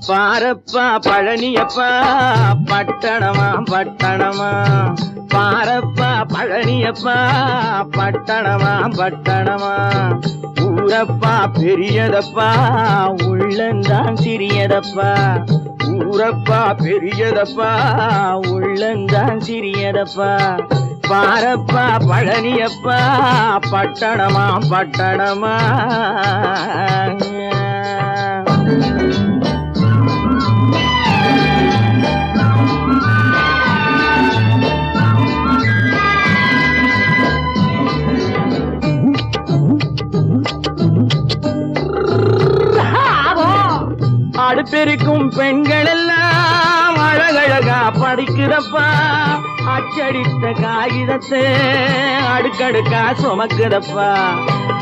பாரப்பா பழனியப்பா பட்டணமா பட்டணமா பாரப்பா பழனியப்பா பட்டணமா பட்டணமா ஊரப்பா பெரியதப்பா உள்ளந்தான் சிறியதப்பா ஊரப்பா பெரியதப்பா உள்ளந்தான் சிறியதப்பா பாரப்பா பழனியப்பா பட்டணமா பட்டணமா அடுப்பெருக்கும் பெண்கள் எல்லாம் அழகழகா படிக்கிறப்பா அச்சடித்த காகிதத்தை அடுக்கடுக்கா சுமக்குதப்பா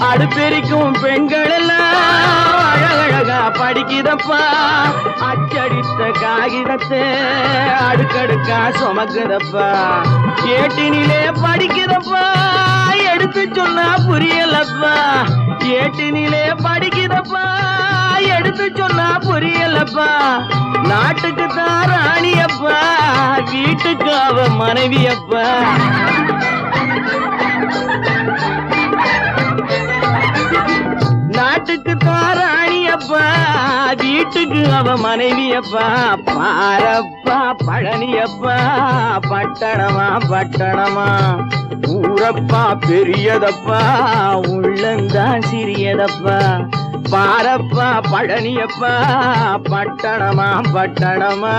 அடுப்பெருக்கும் பெண்கள் எல்லாம் அழகழகா படிக்கிறப்பா அச்சடித்த காகிதத்தை அடுக்கடுக்கா சுமக்குதப்பா ஏட்டினிலே படிக்கிறப்பா எடுத்து சொன்னா புரியலப்பா ஏட்டினிலே படிக்கிறப்பா எடுத்து சொன்னா புரியலப்பா நாட்டுக்கு தான் ராணியப்பா வீட்டுக்கு அவ மனைவியப்பா நாட்டுக்கு தான் ராணியப்பா வீட்டுக்கு அவ மனைவியப்பா பாரப்பா பழனியப்பா பட்டணமா பட்டணமா ஊரப்பா பெரியதப்பா உள்ளந்தான் சிறியதப்பா பாரப்பா பழனியப்பா பட்டணமா பட்டணமா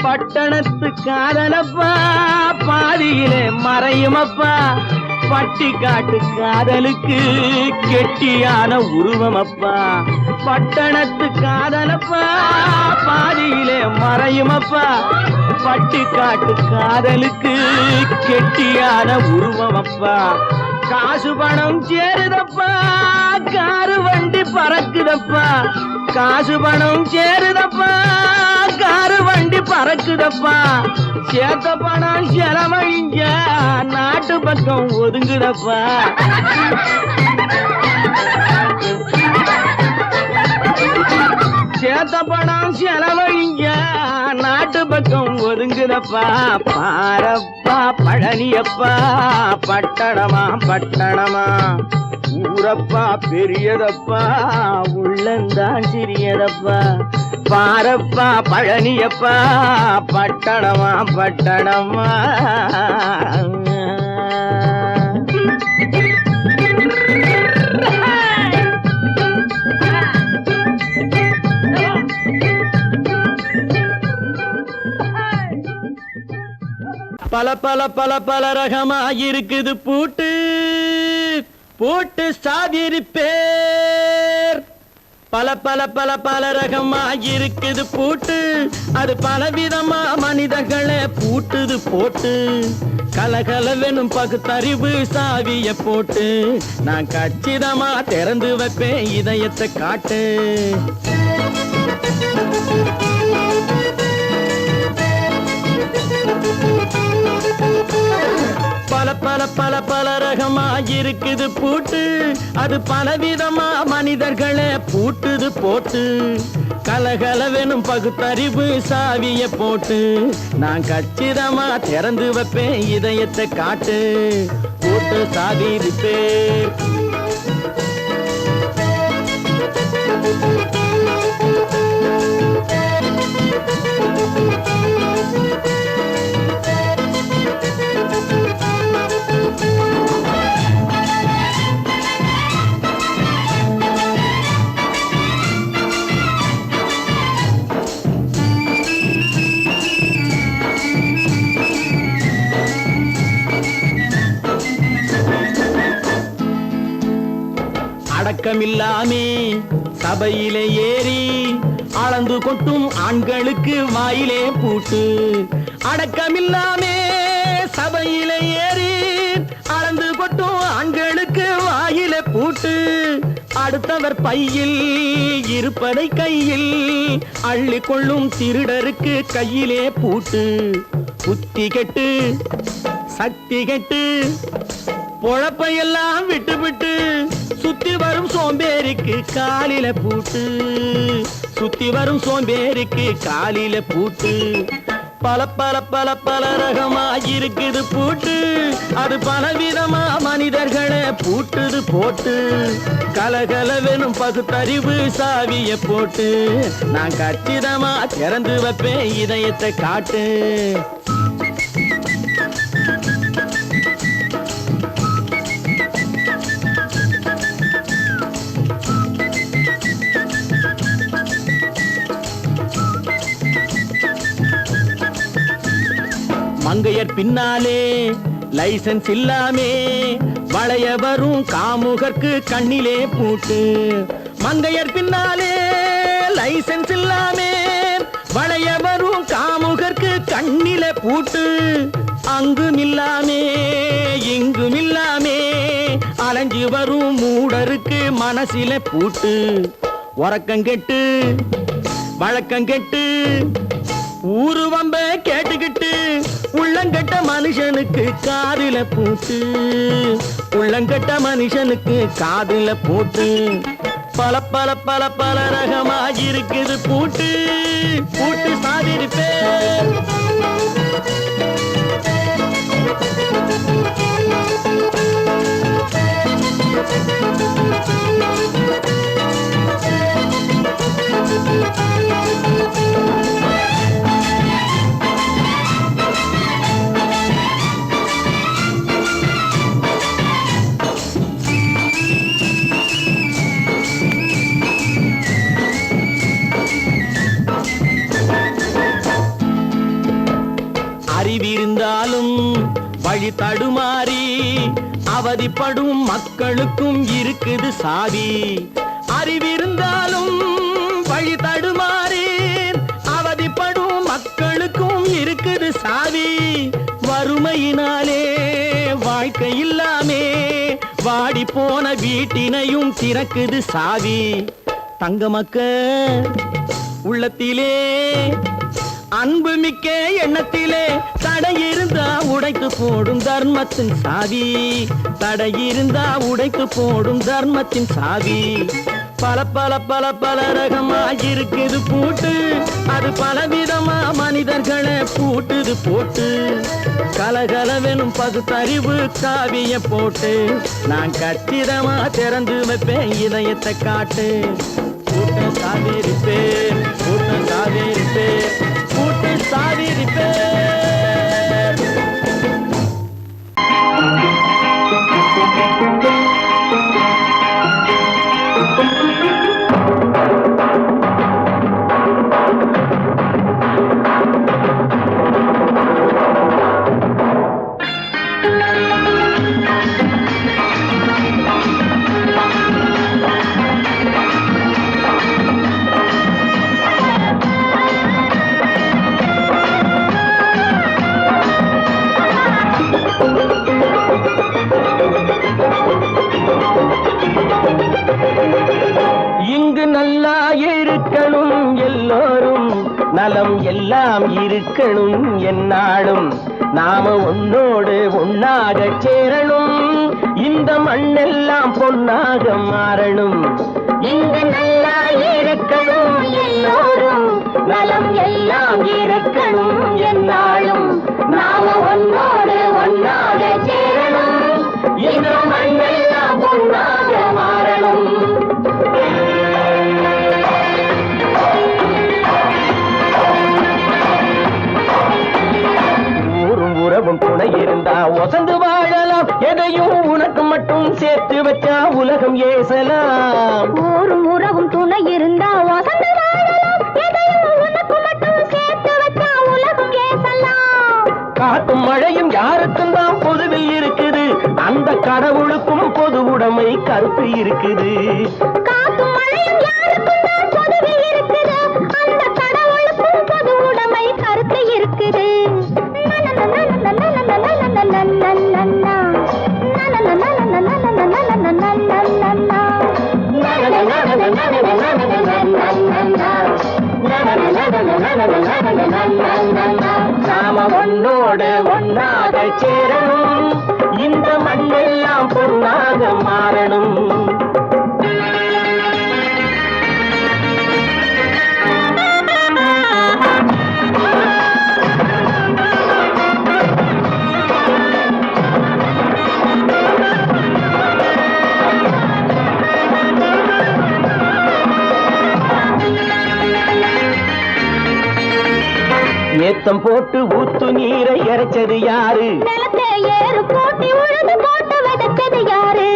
பட்டணத்து காதலப்பா பாதியிலே மறையுமப்பா பட்டி காட்டு காதலுக்கு கெட்டியான உருவமப்பா பட்டணத்து காதலப்பா பாதியிலே மறையுமப்பா பட்டி காட்டு காதலுக்கு கெட்டியான உருவமப்பா காசு பணம் சேருதப்பா காரு வண்டி பறக்குதப்பா காசு பணம் சேருதப்பா காரு வண்டி பறக்குதப்பா சேத்த பணம் செலவழிஞ்ச நாட்டு பக்கம் ஒதுங்குதப்பா சேத்த பணம் செலவழிஞ்ச நாட்டு பக்கம் ஒதுங்குதப்பா பாரப்பா பழனியப்பா பட்டணமா பட்டணமா ஊரப்பா பெரியதப்பா உள்ளந்தான் சிறியதப்பா பாரப்பா பழனியப்பா பட்டணமா பட்டணமா பல பல பல பல ரகமா இருக்குது பூட்டு பூட்டு சாவிரி பேர் பல பல பல பல ரகமா இருக்குது பூட்டு அது பலவிதமா மனிதர்களை பூட்டுது போட்டு கலகலவெனும் பகுத்தறிவு சாவிய போட்டு நான் கச்சிதமா திறந்து வைப்பேன் இதயத்தை காட்டு பல பல பல பல ரகமா இருக்குது பூட்டு அது பலவிதமா மனிதர்களை பூட்டுது போட்டு கலகலவெனும் பகுத்தறிவு சாவிய போட்டு நான் கச்சிதமா திறந்து வைப்பேன் இதயத்தை காட்டு பூட்டு சாவி பேர் அடக்கமில்லாமே சபையிலே ஏறி அளந்து கொட்டும் ஆண்களுக்கு வாயிலே பூட்டு அடக்கமில்லாமே சபையிலே ஏறி அளந்து கொட்டும் ஆண்களுக்கு வாயிலே பூட்டு அடுத்தவர் பையில் இருப்பதை கையில் அள்ளி கொள்ளும் திருடருக்கு கையிலே பூட்டு. புத்தி கெட்டு சக்தி கெட்டு பொழப்பையெல்லாம் விட்டு விட்டு சுத்தி வரும் சோம்பேறிக்கு காலில பூட்டு. சுத்தி வரும் சோம்பேறிக்கு காலில பூட்டு. பல பல பல பல ரகமா இருக்குது பூட்டு. அது பலவிதமா மனிதர்களை பூட்டுது போட்டு. கலகலவெனும் பகுத்தறிவு சாவிய போட்டு நான் கச்சிதமா திறந்து வைப்பேன் இதயத்தை காட்டு. மங்கையர் பின்னாலே லைசன்ஸ் இல்லாமே வளைய வரும் காமுகர்க்கு கண்ணிலே பூட்டு. மங்கையர் பின்னாலே லைசன்ஸ் இல்லாமே வளைய வரும் காமுகர்க்கு கண்ணிலே பூட்டு. அங்கும் இல்லாமே இங்கும் இல்லாமே அலைஞ்சு வரும் மூடருக்கு மனசில பூட்டு. உறக்கங்கெட்டு வழக்கங்கெட்டு ஊரு வம்ப கேட்டுக்கிட்டு உள்ளங்கட்ட மனுஷனுக்கு காதில பூட்டு. உள்ளங்கட்ட மனுஷனுக்கு காதில பூட்டு. பல பல பல பல ரகமா இருக்குது பூட்டு. பூட்டு சாதிருப்பேன். அறிவிருந்தாலும் வழி தடுமாறி அவதிப்படும் மக்களுக்கும் இருக்குது சாவி. அறிவிருந்தாலும் வழி தடுமாறி அவதிப்படும் மக்களுக்கும் இருக்குது சாவி. வறுமையினாலே வாழ்க்கை இல்லாமே வாடி போன வீட்டினையும் திறக்குது சாவி. தங்க மக்க உள்ளத்திலே அன்பு மிக்க எண்ணத்திலே தடை இருந்தா உடைத்து போடும் தர்மத்தின் சாவி. தடை இருந்தா உடைத்து போடும் தர்மத்தின் சாவி. பல பல பல பல ரகமா இருக்குது பூட்டு. அது பலவிதமா மனிதர்களை பூட்டுது போட்டு. கலகலவெனும் பகுத்தறிவு காவிய போட்டு நான் கச்சிதமா திறந்து வைப்பேன் இதயத்தை காட்டு. கூட்டம் சாவிருப்பேன் கூட்டம் சாவிருப்பேன் கூட்டு சாவிருப்பேன். நல்லா இருக்கணும் எல்லோரும் நலம் எல்லாம் இருக்கணும் என்னாலும் நாம ஒன்னோடு ஒன்னாக சேரணும் இந்த மண்ணெல்லாம் பொன்னாக மாறணும். இங்கு நல்லா இருக்கணும் எல்லோரும் நலம் எல்லாம் இருக்கணும் என்னாலும் நாம ஒன்னோடு ஒன்னாக சேரணும் இந்த மண்ணெல்லாம் பொன்னாக மாறணும். உறவும் துணை இருந்தா ஒசந்து வாழலாம் எதையும் உனக்கு மட்டும் சேர்த்து வச்சா உலகம் ஏசலாம். ஊரும் உறவும் துணை இருந்தா ஒசந்து வாழலாம் எதையும் உனக்கு மட்டும் சேர்த்து வச்சா உலகம் ஏசலாம். காத்தும் மழையும் யாருக்கும் தான் பொதுவில் இருக்குது அந்த கடவுளுக்கும் பொது உடைமை கருத்து இருக்குது. காத்தும் மழையும் யாருக்கும் தான் பொதுவில் இருக்குது அந்த கடவுளுக்கும் பொது உடைமை கருத்து இருக்குது. நாம ஒன்னோடு ஒன்னாக சேரணும், இந்த மண்ணெல்லாம் பொன்னாக மாறணும். ஏத்தம் போட்டு ஊத்து நீரை இறைச்சது யாரு? நிலத்தை ஏறு போட்டி உழுது போட்டு விதைச்சது யாரு?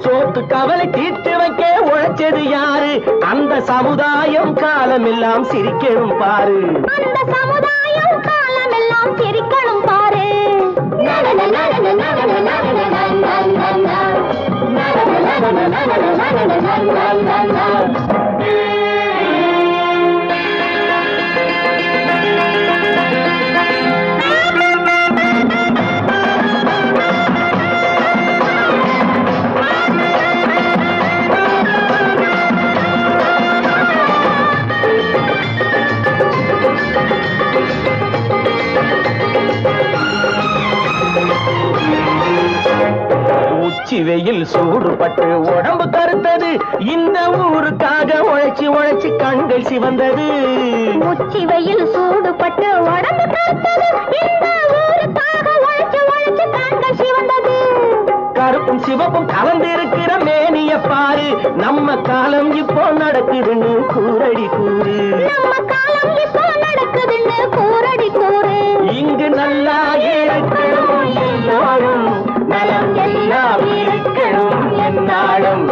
சோத்து கவலை தீர்த்து வைக்க உழைச்சது யாரு? அந்த சமுதாயம் காலமெல்லாம் சிரிக்கணும் பாரு. அந்த சமுதாயம் காலமெல்லாம் சிரிக்கணும் பாரு. உச்சி வெயில் சூடுபட்டு உடம்பு கருத்தது, இந்த ஊருக்காக உழைச்சி உழைச்சி கண்கள் சிவந்தது. உச்சி வெயில் சூடுபட்டு உடம்பு கருத்தது, இந்த ஊருக்காக உழைச்சு உழைச்சு கண்கள் சிவந்தது. கருப்பும் சிவப்பும் கலந்திருக்கிற மேனிய பாரு, நம்ம காலம் இப்போ நடக்குதுன்னு கூரடி கூறு. நம்ம காலம் இப்போ நடக்குதுன்னு கூரடி கூறு. இங்கு நல்லா இருக்கணும் எல்லாரும், நலம் எல்லாம் இருக்கணும் என்னாலும்.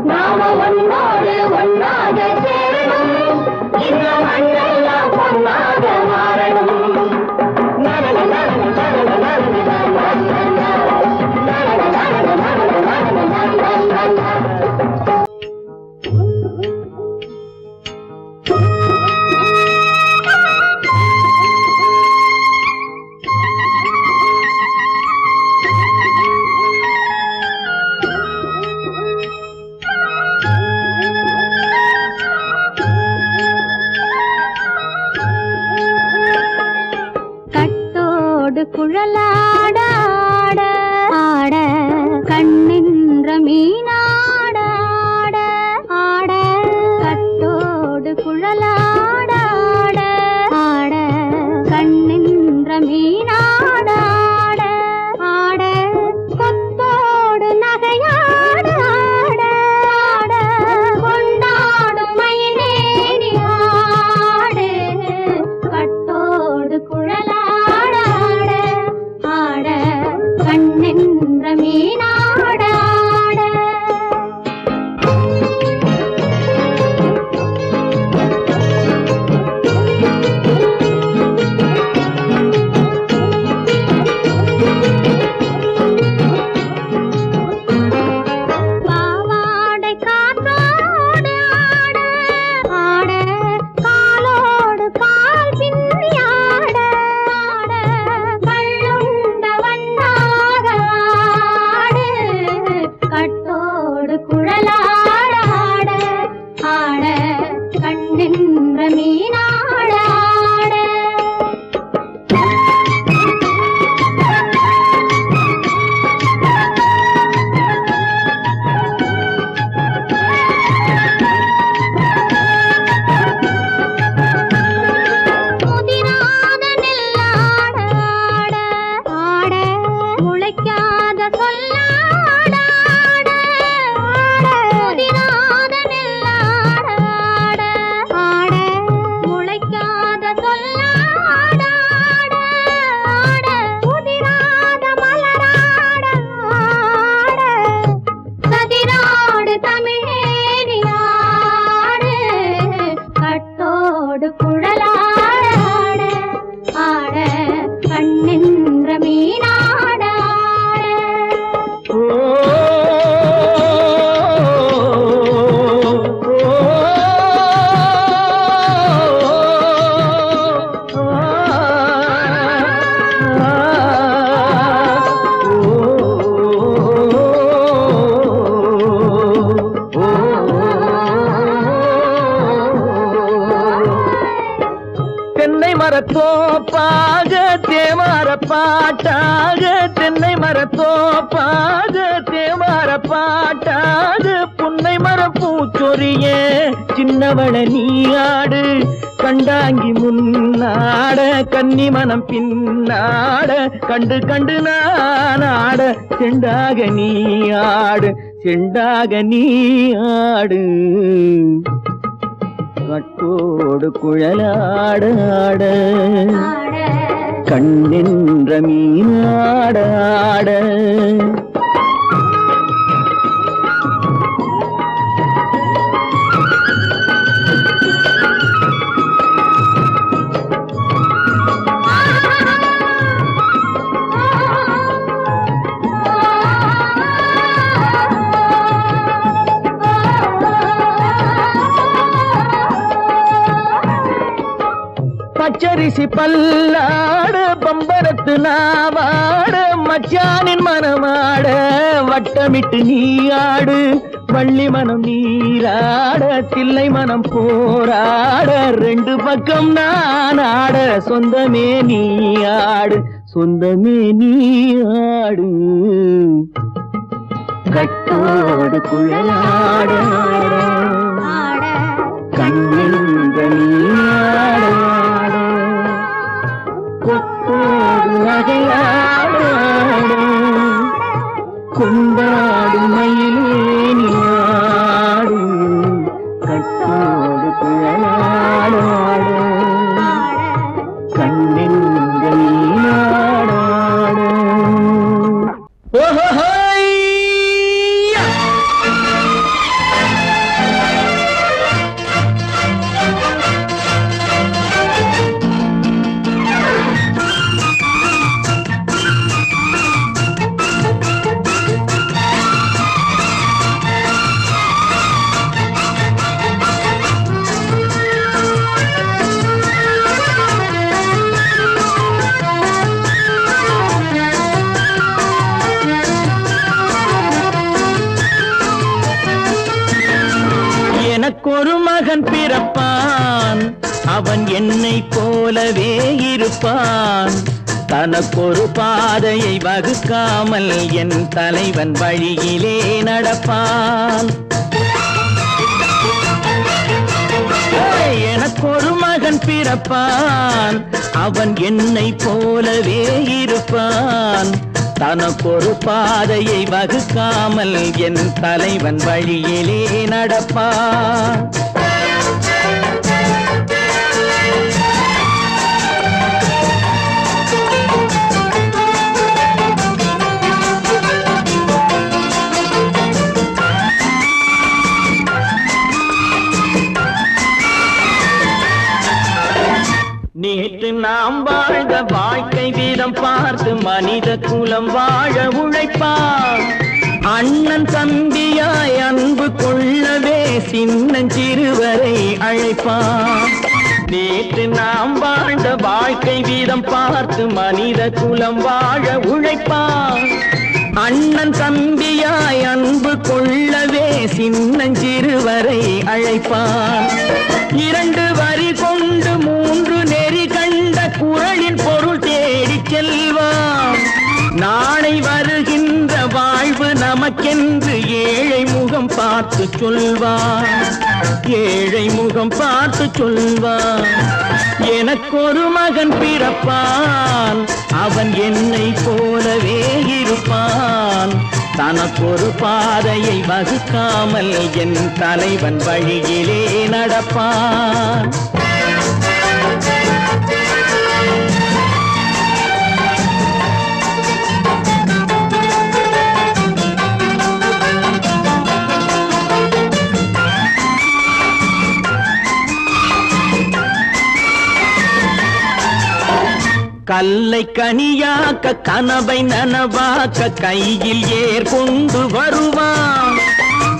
நாம ஒன்னோடு ஒன்னாக சேரணும், இந்த மண்ணெல்லாம் பொன்னாக மாறணும். மரத்தோப்பாக தேவார பாட்டாக தென்னை மரத்தோப்பாக தேவார பாட்டாக புன்னை மரப்பூச்சொரிய சின்னவள நீயாடு கண்டாங்கி முன்னாட கன்னி மனம் பின்னாட கண்டு கண்டு நானாட செண்டாக நீயாடு செண்டாக நீயாடு கட்டோடு குழலாடாட கண்ணென்ற மீனாடாட பச்சரிசி பல்லாட பம்பரத்து நாவாட மச்சானின் மனமாட வட்டமிட்டு நீயாடு வள்ளி மனம் நீராட தில்லை மனம் போராட ரெண்டு பக்கம் நான் ஆட சொந்தமே நீயாடு சொந்தமே நீயாடு கட்டோடு குழலாட கண்ணென்ற நீயாட கொத்தோடு நகையாட கொண்டாடு மயிலேனியாடு கட்டோடு குழலாட கண்ணென்ற நீயாட எனக்கொரு மகன் பிறப்பான் அவன் என்னை போலவே இருப்பான் தனக்கொரு பாதையை வகுக்காமல் என் தலைவன் வழியிலே நடப்பான் எனக்கொரு மகன் பிறப்பான் அவன் என்னை போலவே இருப்பான் தனக்கொரு பாதையை வகுக்காமல் என் தலைவன் வழியிலே நடப்பான் நேற்று நாம் வாழ்ந்த வாழ்க்கை வீதம் பார்த்து மனித குலம் வாழ உழைப்பான் அண்ணன் தம்பியாய் அன்பு கொள்ளவே சின்னஞ்சிறுவரை அழைப்பான் நேற்று நாம் வாழ்ந்த வாழ்க்கை வீதம் பார்த்து மனித குலம் வாழ உழைப்பான் அண்ணன் தம்பியாய் அன்பு கொள்ளவே சின்னஞ்சிறுவரை அழைப்பான் இரண்டு வரி கொண்டு மூன்று நெறி கண்ட குறளின் பொருள் தேடிச் செல்வான் நாளை வருகின்ற வாழ்வு நமக்கென்று ஏழை முகம் பார்த்து சொல்வான் ஏழை முகம் பார்த்து சொல்வான் எனக்கொரு மகன் பிறப்பான் அவன் என்னை போலவே இருப்பான் தனக்கொரு பாதையை வகுக்காமல் என் தலைவன் வழியிலே நடப்பான் கல்லை கனியாக்க கனவை நனவாக்க கையில் ஏற்கொண்டு வருவான்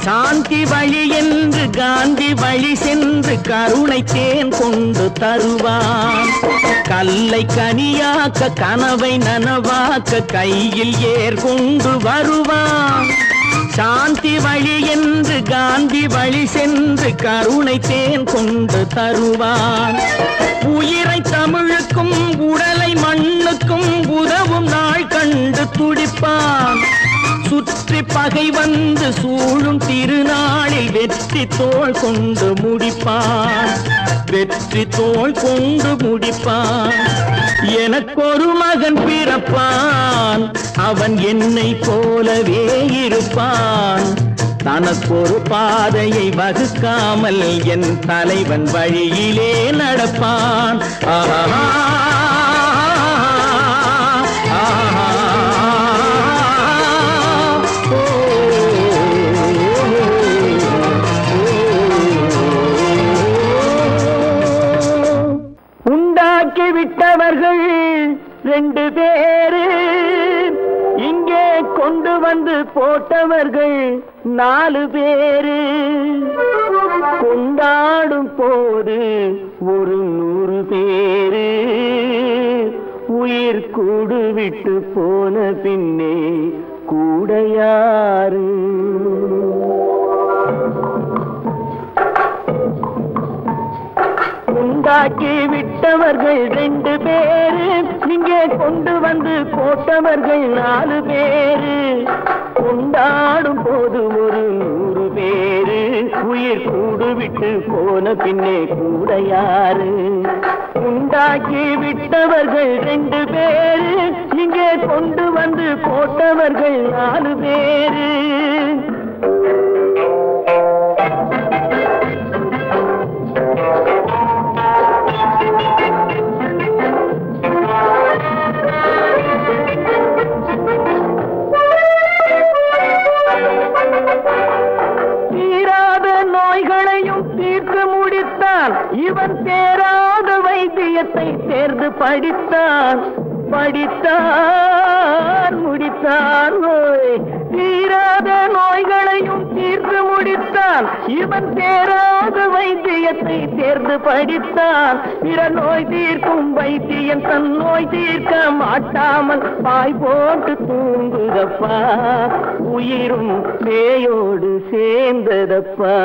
சாந்தி வழி என்று காந்தி வழி சென்று கருணை தேன் கொண்டு தருவான் கல்லை கனியாக்க கனவை நனவாக்க கையில் ஏற்கொண்டு வருவான் சாந்தி வழி என்று காந்தி வழி சென்று கருணை தேன் கொண்டு தருவான். உயிரை தமிழுக்கும் உடலை மண்ணுக்கும் உதவும் நாள் கண்டு துடிப்பான். சுற்றி பகை வந்து சூழும் திருநாளில் வெற்றி தோள் கொண்டு முடிப்பான். வெற்றி தோள் கொண்டு முடிப்பான். எனக்கொரு மகன் பிறப்பான், அவன் என்னை போலவே இருப்பான். தனக்கொரு பாதையை வகுக்காமல் என் தலைவன் வழியிலே நடப்பான். ஆஹா விட்டவர்கள் 2 பேரு, இங்கே கொண்டு வந்து போட்டவர்கள் 4 பேரு. கொண்டாடும் போது ஒரு 100 பேரு, உயிர் கூடு விட்டு போன பின்னே கூட யாரு? உண்டாக்கி விட்டவர்கள் 2 பேரு, இங்கே கொண்டு வந்து போட்டவர்கள் 4 பேரு. கொண்டாடும் போது ஒரு 100 பேரு, உயிர் கூடு விட்டு போன பின்னே கூட யாரு? உண்டாக்கி விட்டவர்கள் 2 பேரு, இங்கே கொண்டு வந்து போட்டவர்கள் 4 பேரு. இவன் தேராத வைத்தியத்தை தேர்ந்து படித்தான். முடித்தான். தீராத நோய்களையும் தீர்த்து முடித்தான். இவன் தேராத வைத்தியத்தை தேர்ந்து படித்தான். பிற நோய் தீர்க்கும் வைத்தியன் தன் நோய் தீர்க்க மாட்டாமல் பாய் போட்டு தூங்குதப்பா. உயிரும் பேயோடு சேர்ந்ததப்பா.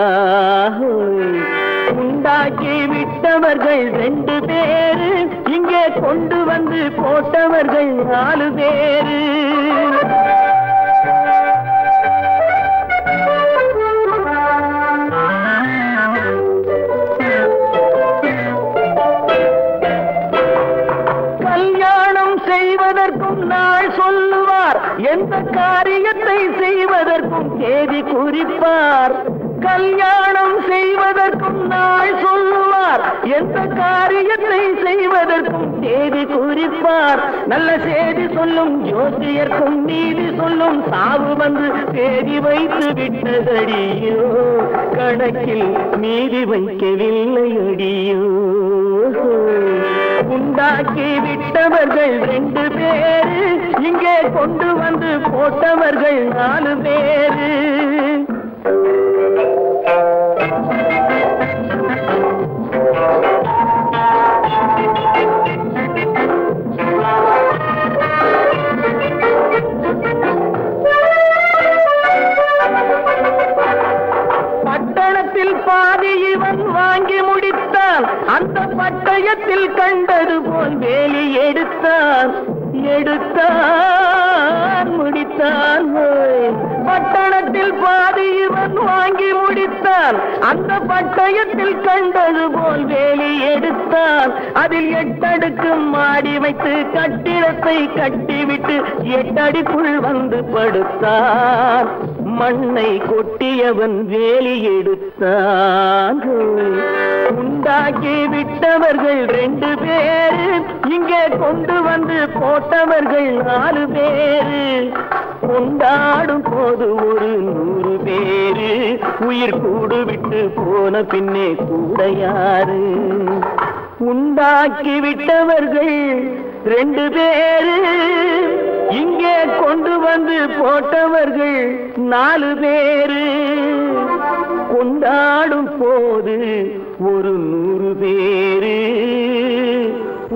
உண்டாக்கி விட்டவர்கள் 2 பேரு, இங்கே கொண்டு வந்து போட்டவர்கள் 4 பேரு. கல்யாணம் செய்வதற்கும் நாள் சொல்லுவார், எந்த காரியத்தை செய்வதற்கும் தேதி குறிப்பார். கல்யாணம் செய்வதற்கும் நாள் சொல்லுவார், எந்த காரியத்தை செய்வதற்கும் தேதி குறிப்பார். நல்ல செய்தி சொல்லும் ஜோசியர்க்கும் நீதி சொல்லும் சாவு வந்து தேதி வைத்து விட்டதடியோ. கணக்கில் மீதி வைக்கவில்லை அடியோ. உண்டாக்கி விட்டவர்கள் 2 பேரு, இங்கே கொண்டு வந்து போட்டவர்கள் 4 பேரு. பட்டணத்தில் பாதி இவன் வாங்கி முடித்தான். அந்த பட்டயத்தில் கண்டது போல் வேலி எடுத்தான். முடித்தான். பட்டணத்தில் பாதி இவன் வாங்கி முடித்தான். அந்த பட்டயத்தில் கண்டது போல் வேலி எடுத்தான். அதில் 8 அடுக்கு மாடி வைத்து கட்டிடத்தை கட்டிவிட்டு 8 அடிக்குள் வந்து படுத்தான். மண்ணை கொட்டியவன் வேலி எடுத்தான். உண்டாக்கி விட்டவர்கள் 2 பேரு, இங்கே கொண்டு வந்து போட்டவர்கள் 4 பேரு. கொண்டாடும் போது ஒரு 100 பேரு, உயிர் கூடு விட்டு போன பின்னே கூட யாரு? உண்டாக்கி விட்டவர்கள் 2 பேரு, இங்கே கொண்டு வந்து போட்டவர்கள் 4 பேரு. கொண்டாடும் போது ஒரு 100 பேரு,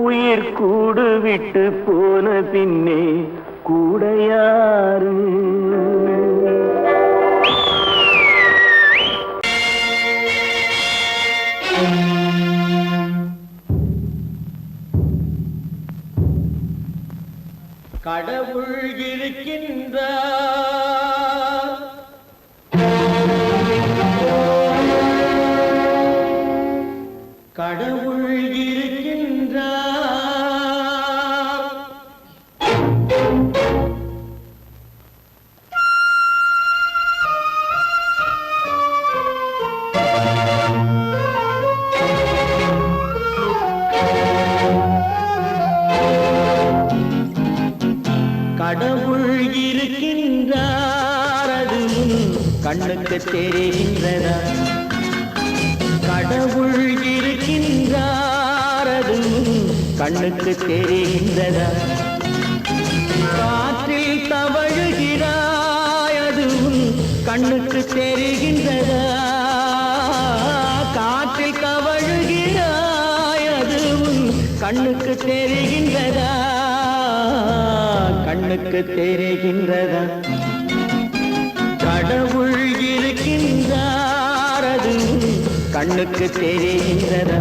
உயிர் கூடு விட்டு போன பின்னே கூட யாரு? கடவுள் இருக்கின்றார், கடவுள் இருக்கின்றார். கடவுள் இருக்கின்றார், அது கண்ணுக்கு தெரிகின்றதா? கடவுள் இருக்கின்றார், அது கண்ணுக்கு தெரிகின்றதா? காற்றில் தவழுகிறாய், அது கண்ணுக்கு தெரிகின்றதா? காற்றில் தவழுகிறாய், அது கண்ணுக்கு தெரிகின்றதா? கண்ணுக்கு தெரிகின்றதா? கடவுள் இருக்கின்றார், அது கண்ணுக்கு தெரிகின்றதா?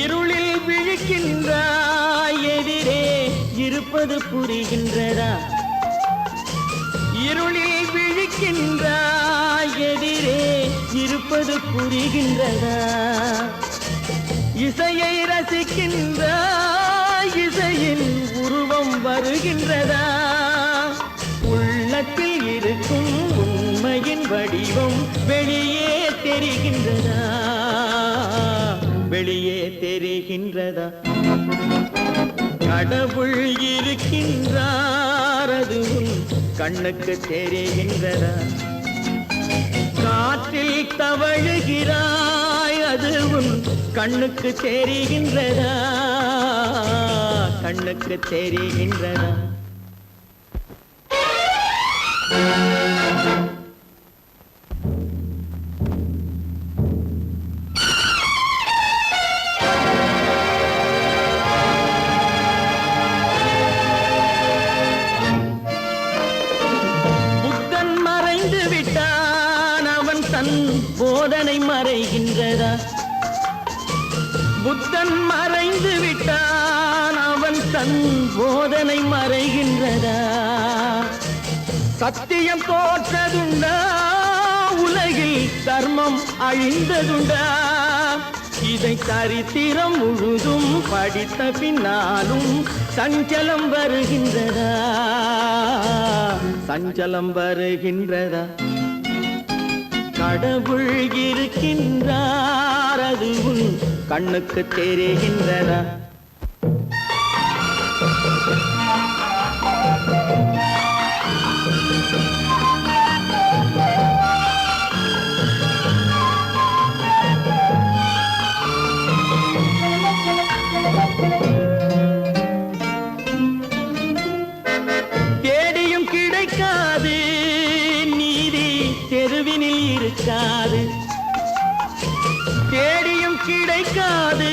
இருளில் விழிக்கின்றாய், எதிரே இருப்பது புரிகின்றதா? இருளில் விழிக்கின்றாய், எதிரே இருப்பது புரிகின்றதா? இசையை ரசிக்கின்றாய், இசையின் உருவம் வருகின்றதா? உள்ளத்தில் இருக்கும் உண்மையின் வடிவம் வெளியே தெரிகின்றதா? வெளியே தெரிகின்றதா? கடவுள் இருக்கின்றார், அது கண்ணுக்கு தெரிகின்றதா? காற்றில் தவழுகிறாய், அது கண்ணுக்கு தெரிகின்றதா? கண்ணுக்கு தெரிகின்றதா? புத்தன் மறைந்து விட்டான், அவன் தன் போதனை மறைகின்றதா? புத்தன் மறைந்து விட்டான், அவன் தன் போதனை மறைகின்றதா? சத்தியம் தோற்றதுண்டா? உலகில் தர்மம் அழிந்ததுண்டா? இதை சரித்திரம் முழுதும் படித்த பின்னாலும் சஞ்சலம் வருகின்றதா? சஞ்சலம் வருகின்றதா? கடவுள் இருக்கின்றார், அது கண்ணுக்கு தெரிகின்றதா? தேடியும் கிடைக்காது நீதி, தெருவினில் இருக்காது. தேடியும் கிடைக்காது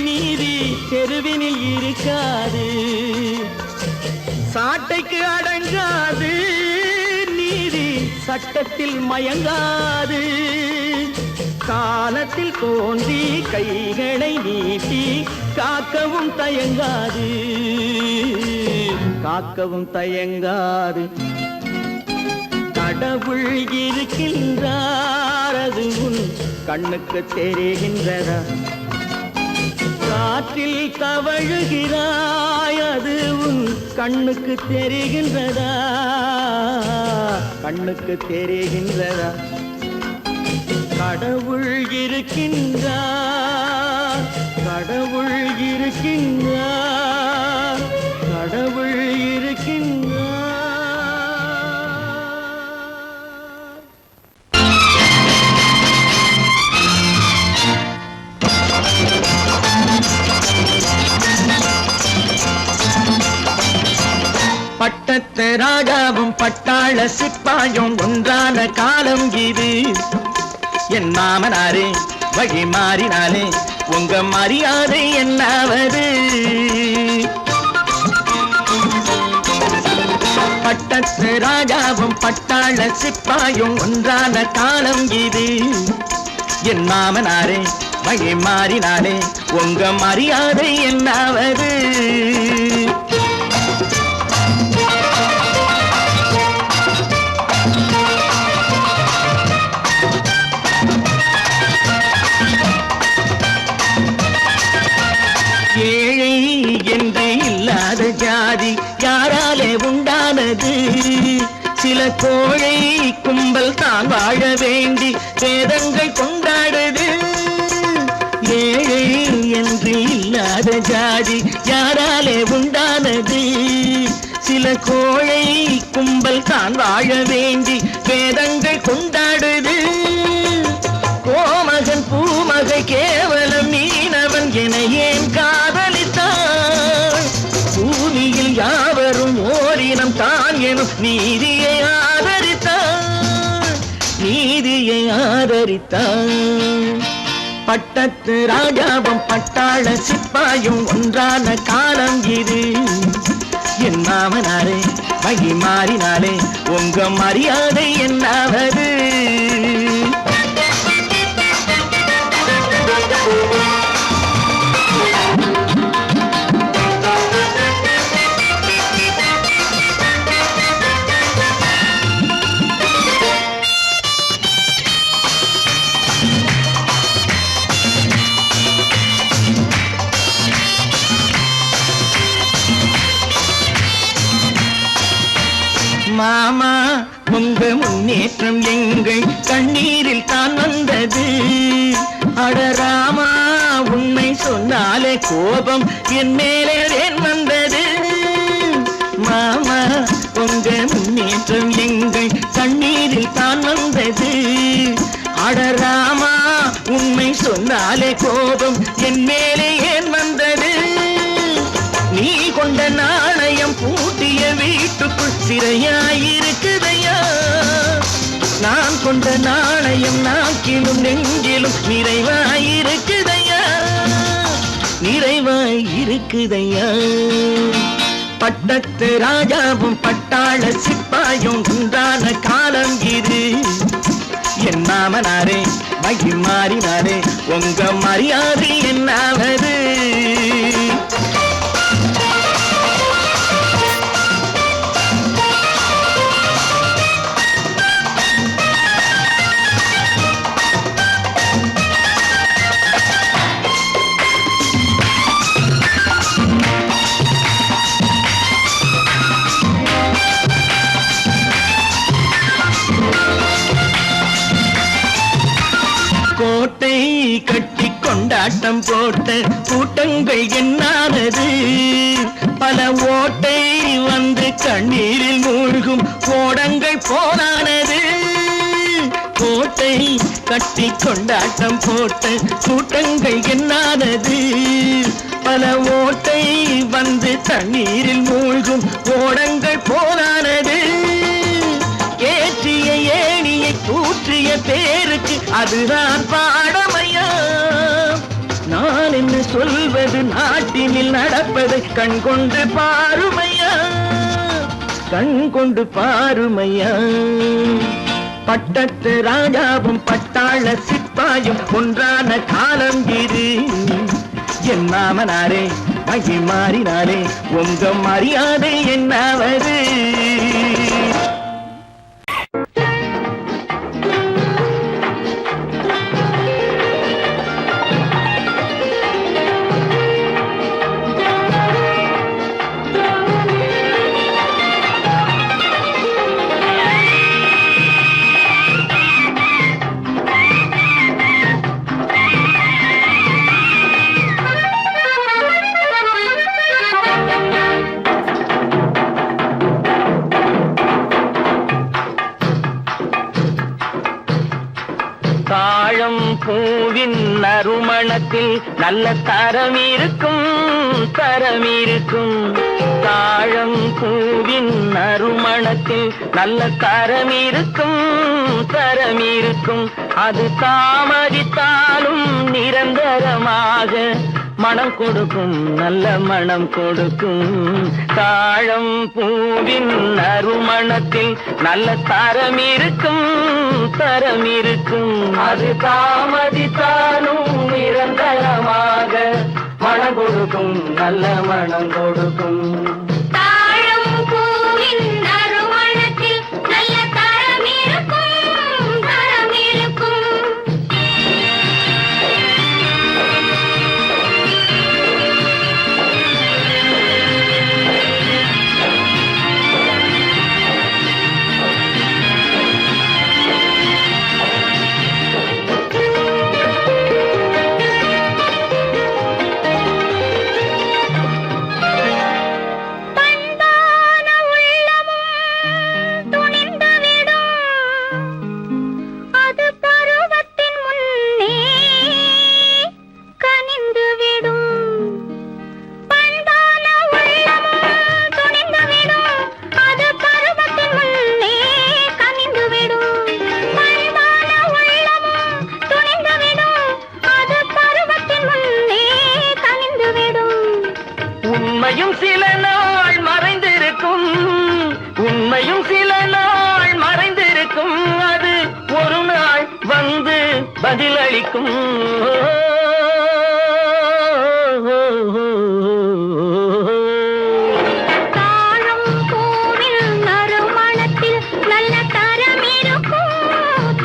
நீதி, தெருவினில் இருக்காது. சாட்டைக்கு அடங்காது நீதி, சட்டத்தில் மயங்காது. காலத்தில் தோன்றி கைகளை நீட்டி காக்கவும் தயங்காது, காக்கவும் தயங்காது. கடவுள் இருக்கின்றார், அது கண்ணுக்கு தெரிகின்றதா? காற்றில் தவழுகிறாய், அது கண்ணுக்கு தெரிகின்றதா? கண்ணுக்கு தெரிகின்றதா? கடவுள் இருக்கின்றார், கடவுள் இருக்கின்றார், கடவுள் இருக்கின்றார். பட்டத்து ராஜாவும் பட்டாள சிப்பாயும் ஒன்றான காலம் இது. என் மாமனாரே வழி மாறினாலே உங்க மரியாதை என்னாவது? பட்டத்து ராஜாவும் பட்டாள சிப்பாயும் ஒன்றான காலம் இது. என் மாமனாரே வழி மாறினாலே உங்க மரியாதை என்னாவது? ஏழை என்று இல்லாத ஜாதி யாராலே உண்டானது? சில கோழை கும்பல் தான் வாழ வேண்டி வேதங்கள் கொண்டாடுது. ஏழை என்று இல்லாத ஜாதி யாராலே உண்டானது? சில கோழை கும்பல் தான் வாழ வேண்டி வேதங்கள் கொண்டாடுது. கோமகன் பூமகை கேவலம் மீனவன் என ஏன் காதலித்தான்? பூமியில் யாவரும் ஓரினம் தான் எனும் நீதியை ஆதரித்தான், நீதியை ஆதரித்தான். பட்டத்து ராஜாவும் பட்டாள சிப்பாயும் ஒன்றான காலம் இது. என் மாமனாரே வழி மாறினாலே உங்க மரியாதை என்னாவது? மாமா உங்க முன்னேற்றம் எங்கள் கண்ணீரில் தான் வந்தது. அடராமா உண்மை சொன்னாலே கோபம் என் மேலே ஏன் வந்தது? மாமா உங்க முன்னேற்றம் எங்கள் கண்ணீரில் தான் வந்தது. அடராமா உண்மை சொன்னாலே கோபம் என் மேலே ஏன் வந்தது? நீ கொண்ட நாணயம் பூட்டிய வீட்டுக்குள் சிறையாயிருக்குதையா? நான் கொண்ட நாணயம் நாக்கிலும் நெஞ்சிலும் நிறைவாயிருக்குதையா, நிறைவாயிருக்குதையா. பட்டத்து ராஜாவும் பட்டாள சிப்பாயும் உண்டான காலம் இது. என் மாமனாரே வழி மாறினாரே உங்க மரியாதை என்னாவது? கோட்டை கட்டி கொண்டாட்டம் போட்ட கூட்டங்கள் என்னானது? பல ஓட்டை வந்து கண்ணீரில் மூழ்கும் கோடங்கள் போனானது. கோட்டை கட்டி கொண்டாட்டம் போட்ட கூட்டங்கள் என்னானது? பல ஓட்டை வந்து தண்ணீரில் மூழ்கும் கோடங்கள் போனானது. ஏற்றிய ஏணியை தூற்றிய பேருக்கு அதுதான் பாடமையா? நான் என்ன சொல்வது? நாட்டினில் நடப்பதை கண் கொண்டு பாருமையா, கண் கொண்டு பாருமையா. பட்டத்து ராஜாவும் பட்டாள சிப்பாயும் ஒன்றான காலம் இது. என் மாமனாரே வழி மாறினாரே உங்க மரியாதை என்னாவது? பூவின் நறுமணத்தில் நல்ல தரம் இருக்கும் தரம் இருக்கும் தாழம் பூவின் நறுமணத்தில் நல்ல தரம் இருக்கும் தரம் இருக்கும் அது தாமதித்தாலும் நிரந்தரமாக மனம் கொடுக்கும் நல்ல மனம் கொடுக்கும் தாழம் பூவின் நறுமணத்தில் நல்ல தரம் இருக்கும் தரம் இருக்கும் அது தாமதித்தாலும் நிரந்தரமாக மனம் கொடுக்கும் நல்ல மனம் கொடுக்கும் தாழம் பூவின் நறுமணத்தில் நல்ல தரம் இருக்கும் தரம் இருக்கும் உண்மையும் சில நாள் மறைந்திருக்கும் உண்மையும் சில நாள் மறைந்திருக்கும் அது ஒரு நாள் வந்து பதிலளிக்கும் தாழம் பூவின் நறுமணத்தில் நல்ல தரம் இருக்கும்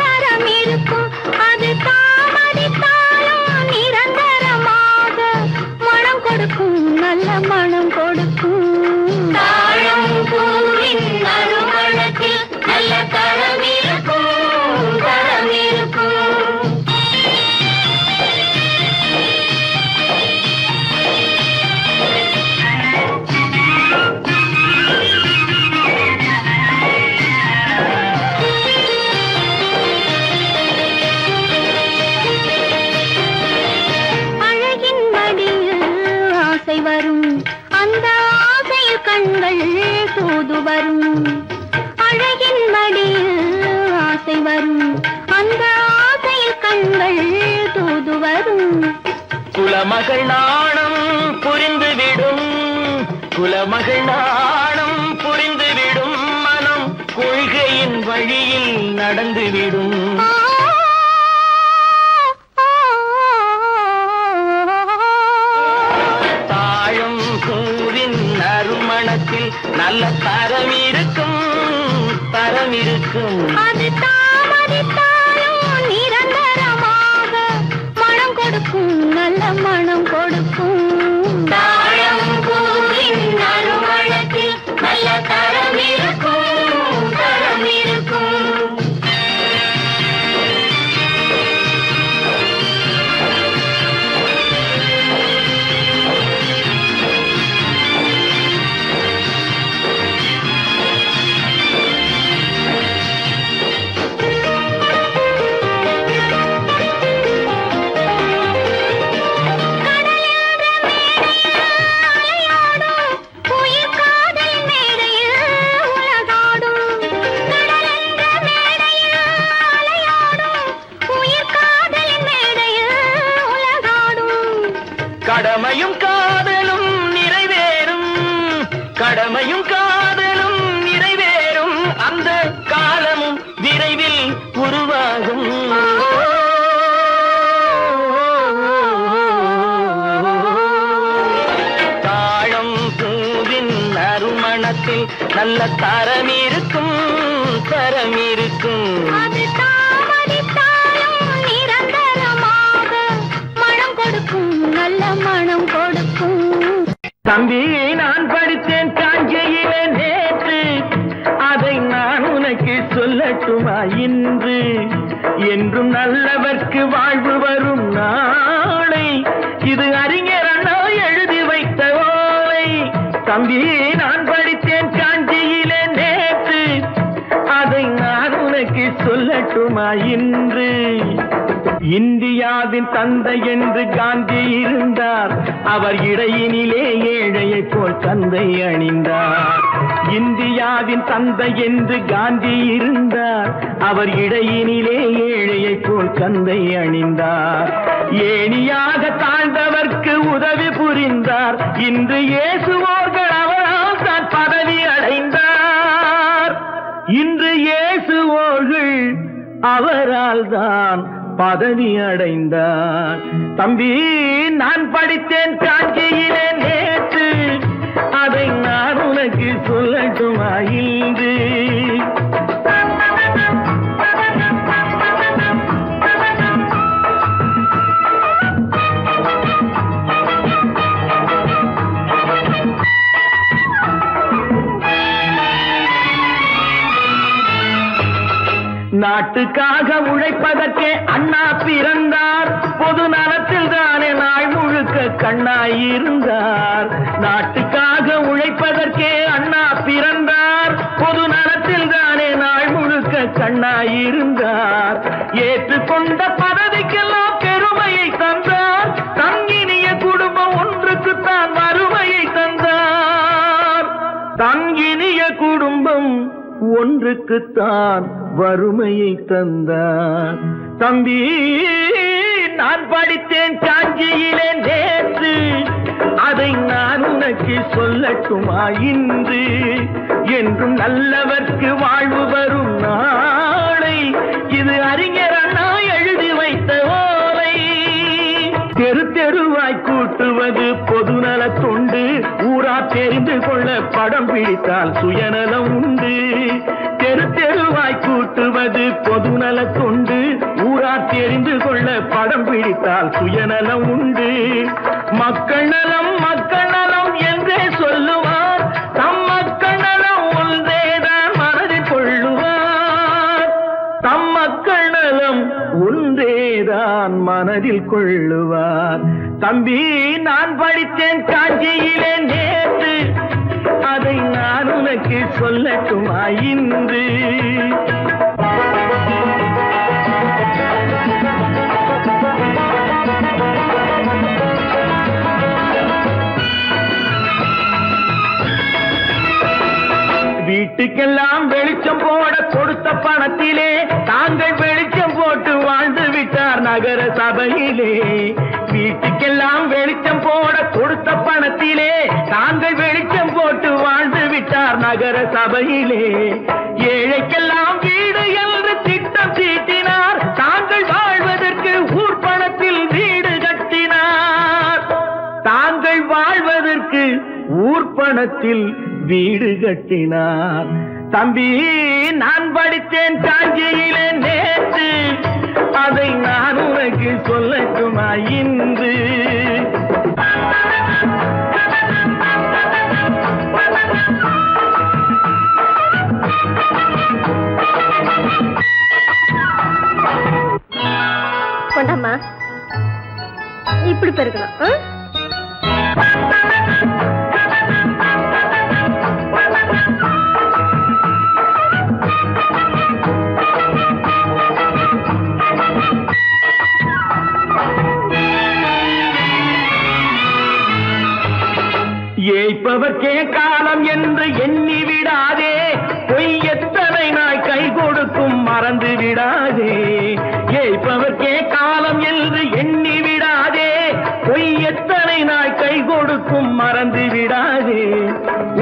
தரம் இருக்கும் அது தாமதித்தாலும் நிரந்தரமாக மனம் கொடுக்கும் நல்ல மனம் கொடுக்கும் தாழம் பூவின் நறுமணத்தில் நல்ல தரம் இருக்கும் தரம் இருக்கும் அழகின் மடியில் ஆசை வரும் அந்த ஆசையில் கண்கள் தூது வரும் அழகின் மடியில் ஆசை வரும் அந்த ஆசையில் கண்கள் தூது வரும் குலமகள் நாணம் புரிந்துவிடும் குலமகள் நாணம் புரிந்துவிடும் மனம் கொள்கையின் வழியில் நடந்துவிடும் தாழும் பூவின் நறுமணத்தில் நல்ல தரம் இருக்கும் தரம் இருக்கும் அது தாமதித்தாலும் நிரந்தரமாக மனம் கொடுக்கும் நல்ல மனம் கொடுக்கும் தாழம் பூவின் நறுமணத்தில் நல்ல தரம் இருக்கும் தரம் இருக்கும் கடமையும் காதலும் நிறைவேறும் கடமையும் காதலும் நிறைவேறும் அந்த காலமும் விரைவில் உருவாகும் தாழம் பூவின் நறுமணத்தில் நல்ல தரம் இருக்கும் தரம் இருக்கும் அது தாமதித்தாலும் நிரந்தரமாக மனம் கொடுக்கும் நல்ல மனம் கொடுக்கும் தம்பி நான் படித்தேன் காஞ்சியிலே நேற்று அதை நான் உனக்கு சொல்லட்டுமா இன்று என்றும் நல்லவர்க்கு வாழ்வு வரும் நாளை இது அறிஞர் அண்ணா எழுதி வைத்த ஓலை தம்பி நான் படித்தேன் காஞ்சியிலே நேற்று அதை நான் உனக்கு உனக்கு சொல்லட்டுமா இன்று? இந்தியாவின் தந்தை என்று காந்தி இருந்தார், அவர் இடையினிலே ஏழையை போல் தந்தை அணிந்தார். இந்தியாவின் தந்தை என்று காந்தி இருந்தார், அவர் இடையினிலே ஏழையை போல் தந்தை அணிந்தார். ஏணியாக தாழ்ந்தவர்க்கு உதவி புரிந்தார், இன்று இயேசுவோர்கள் அவரால் தான் பதவி அடைந்தார். இன்று இயேசுவோர்கள் அவரால் தான் பதவி அடைந்தார். தம்பி, நான் படித்தேன் காஞ்சியிலே நேற்று, அதை நான் உனக்கு சொல்லட்டுமா இன்று? நாட்டுக்காக உழைப்பதற்கே அண்ணா பிறந்தார், பொது நலத்தில் தானே நாள் முழுக்க கண்ணாயிருந்தார். நாட்டுக்காக உழைப்பதற்கே அண்ணா பிறந்தார், பொது நலத்தில் தானே நாள் முழுக்க கண்ணாயிருந்தார். ஏற்றுக்கொண்ட பதவிக்கெல்லாம் பெருமையை தந்தார், தங்கினிய குடும்பம் ஒன்றுக்குத்தான் வறுமையை தந்தார். தங்கினிய குடும்பம் ஒன்றுக்குத்தான் வறுமையை தந்தார். தம்பி, நான் படித்தேன் காஞ்சியிலே நேற்று, அதை நான் உனக்கு சொல்லட்டுமா இன்று? என்றும் நல்லவர்க்கு வாழ்வு வரும் நாளை, இது அறிஞர் அண்ணா எழுதி வைத்த ஓலை. தெரு தெருவாய் கூட்டுவது பொதுநல தொண்டு, ஊரா தெரிந்து கொள்ள படம் பிடித்தால் சுயநலம் உண்டு. தெரு தெருவாய் கூட்டுவது பொதுநல தொண்டு, ஊரா தெரிந்து கொள்ள படம் பிடித்தால் சுயநலம் உண்டு. மக்கள் நலம் மக்கள் நலம் என்றே சொல்லுவார், தம் மக்கள் நலம் ஒன்றேதான் மனதில் கொள்ளுவார். தம் மக்கள் நலம் ஒன்றேதான் மனதில் கொள்ளுவார். தம்பி, நான் படித்தேன் காஞ்சியிலே நேற்று, அதை நான் உனக்கு சொல்லட்டுமா இன்று? வீட்டுக்கெல்லாம் வெளிச்சம் போட கொடுத்த பணத்திலே தாங்கள் வெளிச்சம் போட்டு வாழ்ந்து விட்டார் நகர சபையிலே. வீட்டுக்கெல்லாம் வெளிச்சம் போட கொடுத்த பணத்திலே தாங்கள் வெளிச்சம் போட்டு வாழ்ந்து விட்டார் நகர சபையிலே. ஏழைக்கெல்லாம் வீடு என்று திட்டம் தீட்டினார், தாங்கள் வாழ்வதற்கு ஊர் பணத்தில் வீடு கட்டினார். தாங்கள் வாழ்வதற்கு ஊர் பணத்தில் வீடு கட்டினார். தம்பி, நான் படித்தேன் காஞ்சியிலே நேற்று, அதை நான் உனக்கு சொல்லட்டுமா இன்று? கொண்டாம்மா, இப்படி பெருக்கணும். ஏய்ப்பவர்க்கே காலம் என்று எண்ணி விடாதே, பொய் எத்தனை நாய் கை கொடுக்கும் மறந்து விடாதே. ஏய்ப்பவர்க்கே காலம் என்று எண்ணி விடாதே, பொய் எத்தனை நாய் கை கொடுக்கும் மறந்து விடாதே.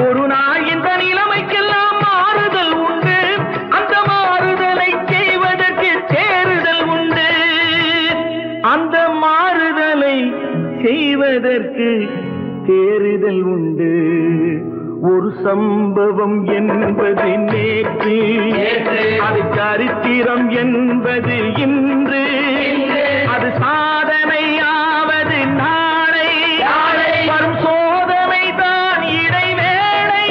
ஒரு நாள் இந்த நிலைமைக்கெல்லாம் மாறுதல் உண்டு, அந்த மாறுதலை செய்வதற்கு தேறுதல் உண்டு. அந்த மாறுதலை செய்வதற்கு தேறுதல் உண்டு. ஒரு சம்பவம் என்பது நேற்று, அது சரித்திரம் என்பது இன்று, அது சாதனையாவது நாளை, வரும் சோதனை தான் இடைவேளை.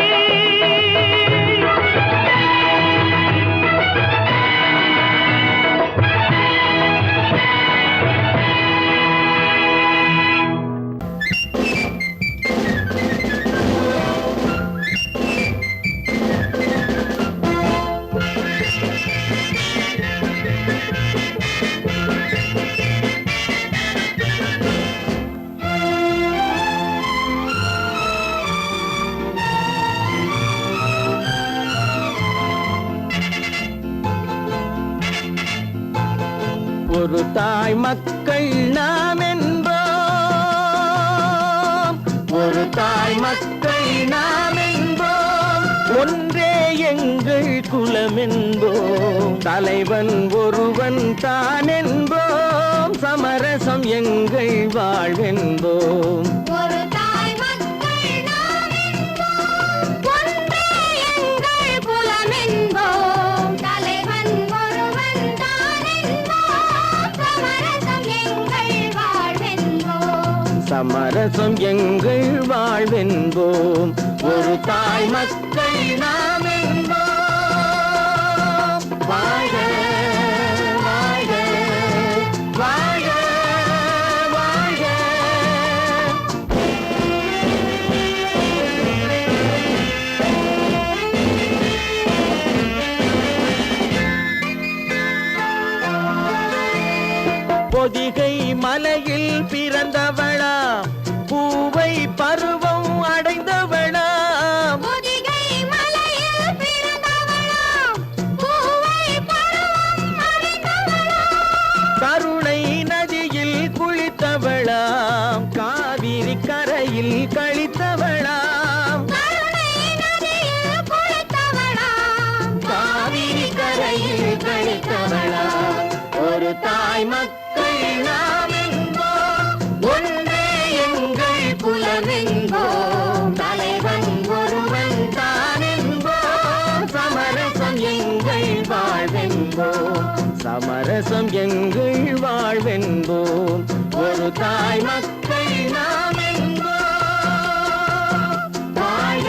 ஒரு தாய் மக்கள் நாம் என்போம், ஒரு தாய் மக்கள் நாம் என்போம், ஒன்றே எங்கள் குலம் என்போம், தலைவன் ஒருவன் தான் என்போம், சமரசம் எங்கள் வாழ்வென்போம். ஒரு தாய் மக்கள் நாம் என்போம், ஒன்றே எங்கள் குலம் என்போம், தலைவன் ஒருவன் தான் என்போம், சமரசம் எங்கள் வாழ்வென்போம். சமரசம் எங்கள் வாழ்வென்போம். ஒரு தாய் மக்கள் நாம் என்போம். வாழ்க வாழ்க வாழ்க வாழ்க. பொதிகை மலையில் பிறந்தவளா, பூவை பருவம் அடைந்தவளா, பொதிகை மலையில் பிறந்தவளாம், பூவை பருவம் அடைந்தவளாம், கருணை நதியில் குளித்தவளாம், காவிரி கரையில் கழித்தவளாம், கருணை நதியில் குளித்தவளாம், காவிரி கரையில் கழித்தவளாம். ஒரு தாய் மக்கள் நாம் என்போம், ஒன்றே எங்கள் குலம் என்போம், தலைவன் ஒருவன் தான் என்போம், சமரசம் எங்கள் வாழ்வென்போம், சமரசம் எங்கள் வாழ்வென்போம். ஒரு தாய் மக்கள் நாம் என்போம். வாழ்க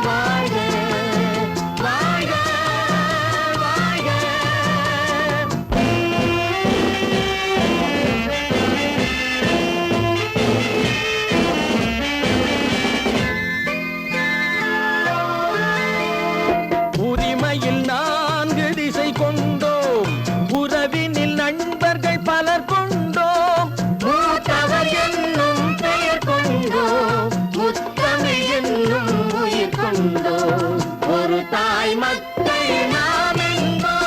வாழ்க வாழ்க வாழ்க. உரிமையில் 4 திசை கொண்டோம், உறவினில் நண்பர்கள் பலர் கொண்டோம், மூத்தவர் என்னும் பெயர் கொண்டோம், முத்தமிழ் என்னும் உயிர் கொண்டோம். ஒரு தாய் மக்கள் நாம் என்போம்.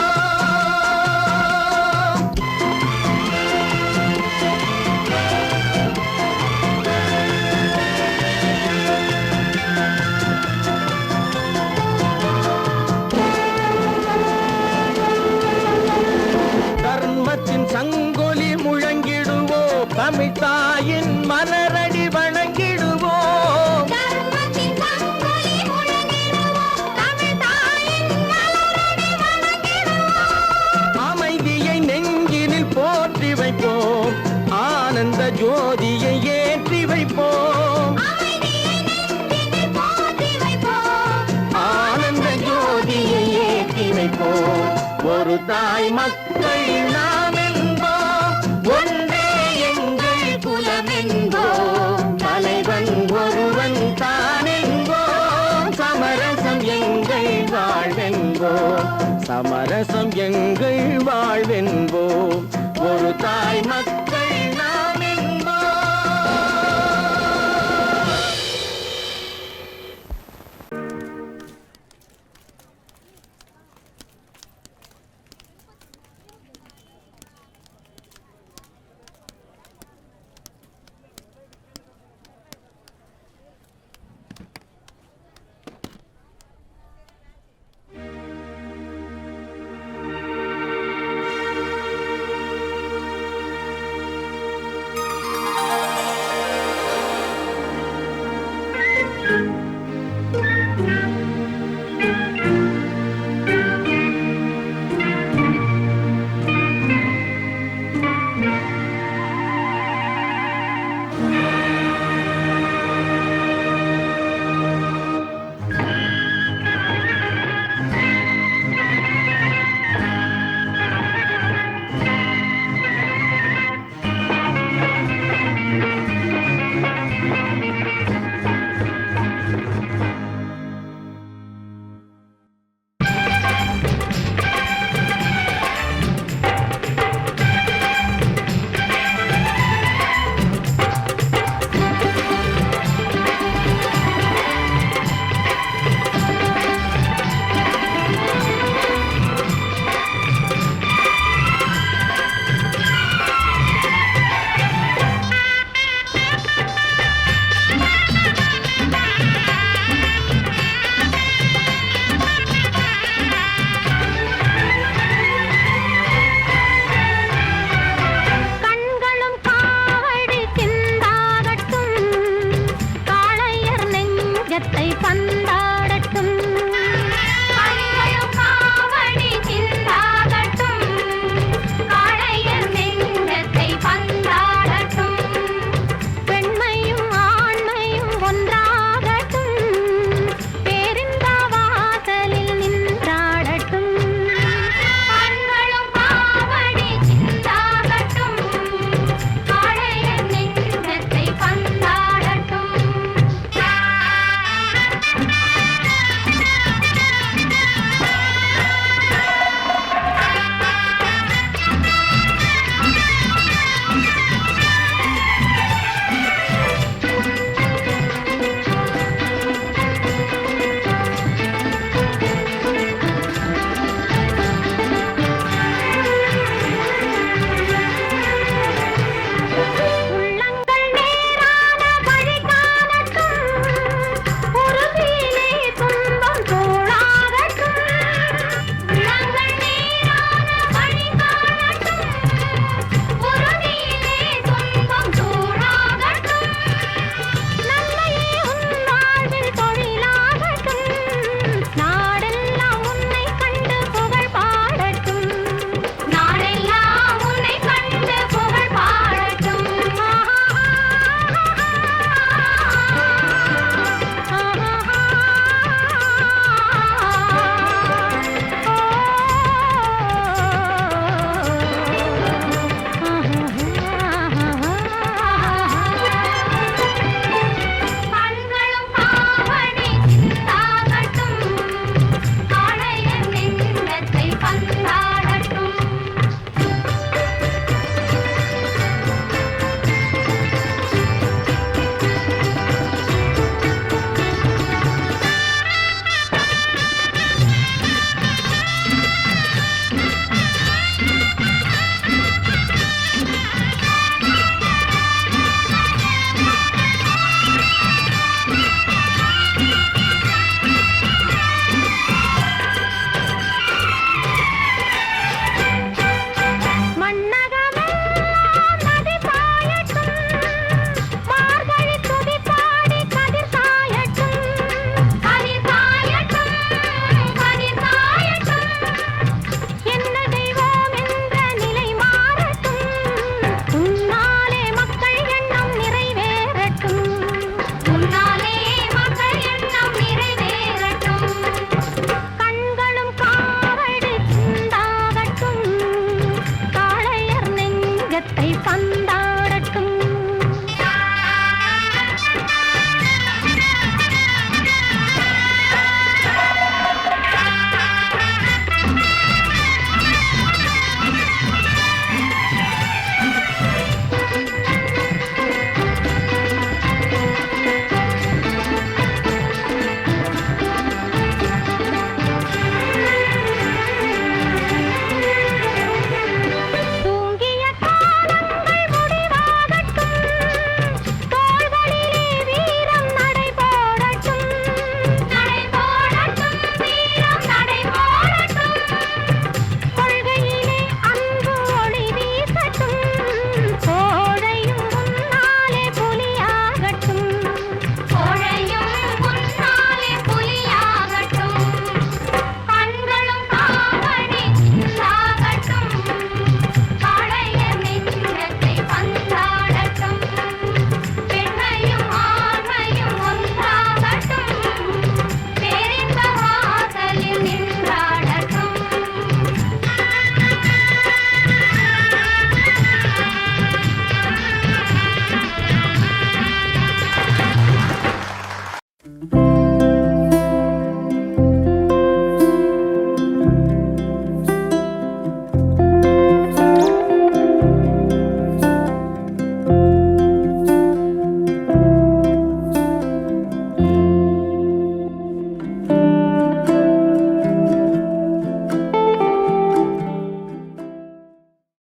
தர்மத்தின் சங்கொலி முழங்கிடுவோம், தமிழ் தாயின் மலரடி வணங்கிடுவோம், தர்மத்தின் சங்கொலி முழங்கிடுவோம், தமிழ் தாயின் மலரடி வணங்கிடுவோம், அமைதியை நெஞ்சினில் போற்றி வைப்போம், ஆனந்த ஜோதியை ஏற்றி வைப்போம், அமைதியை நெஞ்சினில் போற்றி வைப்போம், ஆனந்த ஜோதியை ஏற்றி வைப்போம். ஒரு தாய் மக்கள் நாம் என்போம், ஒன்றே எங்கள் குலம் என்போம், தலைவன் ஒருவன் தான் என்போம், சமரசம் எங்கள் வாழ்வென்போம், சமரசம் எங்கள் வாழ்வென்போம். ஒரு தாய் மக்கள்